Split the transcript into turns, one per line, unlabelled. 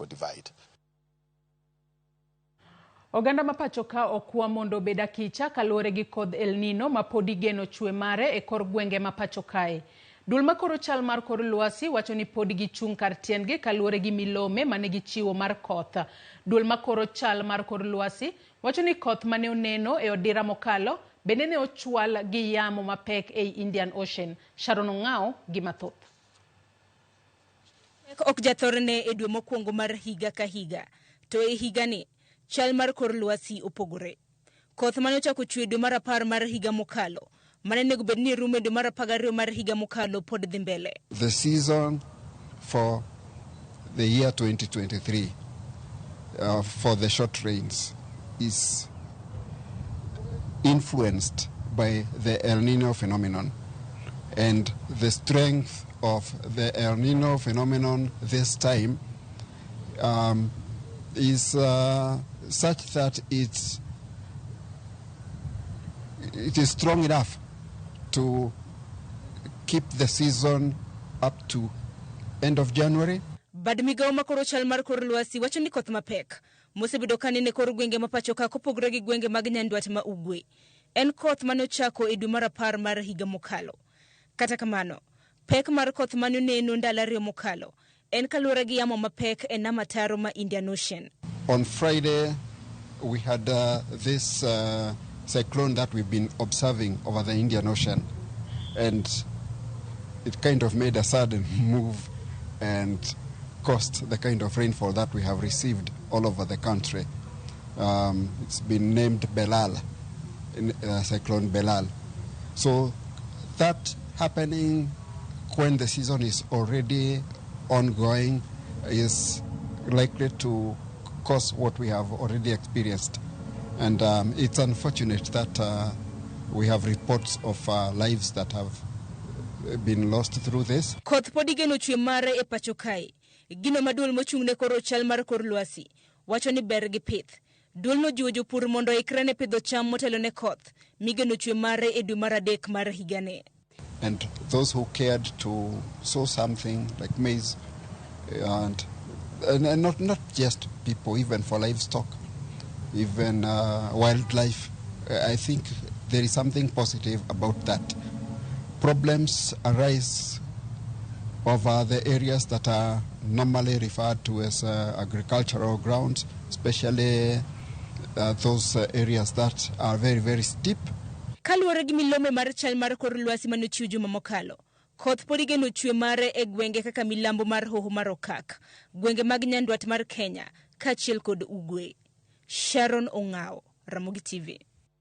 divide.
Oganda ma pachoka okwa mondo beda kicha kaluwore gi Kodh El Nino ma podi geno chwe mare e kor gwenge ma pachokae. Dul makoro chal mar kor lwasi wacho ni podi gichung' kar tiendgi kaluwore gi milome mane gichiwo mar koth. Dul makoro chal mar kor lwasi wacho ni koth mane oneno e odira mokalo bende ne ochwal gi yamo mapek ei Indian Ocean. Sharon Ong'ao gi mathoth.
Ok jathorne e dwe mokwongo mar higa ka higa, to e higa ni chal mar kor lwasi opogore. Koth mane ochako chwe dwe mar 10 mar higa mokalo, mane nego bed ni rumo dwe mar 12 mar higa mokalo pod dhi mbele.
The season for the year 2023 for the short rains is influenced by the El Nino phenomenon, and the strength of the El Nino phenomenon this time is such that it is strong enough to keep the season up to end of January.
Bad migawo makoro chal mar kor lwasi wacho ni koth mapek mosebedo kanene kor gwenge ma pachoka kopogore gi gwenge mag nyandwat ma ugwe. En koth mane ochako e dwe mar 10 mar higa mokalo. Kata kamano, pek mar koth mane oneno ndalo 2 mokalo en kaluwore gi yamo mapek e nam ataro ma Indian Ocean.
On Friday, we had this cyclone that we've been observing over the Indian Ocean, and it kind of made a sudden move and caused the kind of rainfall that we have received all over the country. It's been named Belal, Cyclone Belal. So that happening when the season is already ongoing is likely to cause what we have already experienced. And it's unfortunate that we have reports of lives that have been lost through this.
Koth podi geno chwe mare e pachokae. Gino maduol mochung'ne koro chal mar kor lwasi wacho ni ber gi pith. Duol no jiwo jopur mondo ikre ne pidho cham motelo ne koth migeno chwe mare e dwe mar 3 mar higane.
And those who cared to sow something like maize, and not just people, even for livestock, even wildlife, I think there is something positive about that. Problems arise over the areas that are normally referred to as agricultural grounds, especially those areas that are very, very steep.
Kaluwore gi milome mar chal mar kor lwasi mane ochiw juma mokalo, koth podi geno chwe mare e gwenge kaka milambo mar hoho mar Okak, gwenge mag nyandwat mar Kenya, kaachiel kod ugwe. Sharon Ong'ao, Ramogi TV.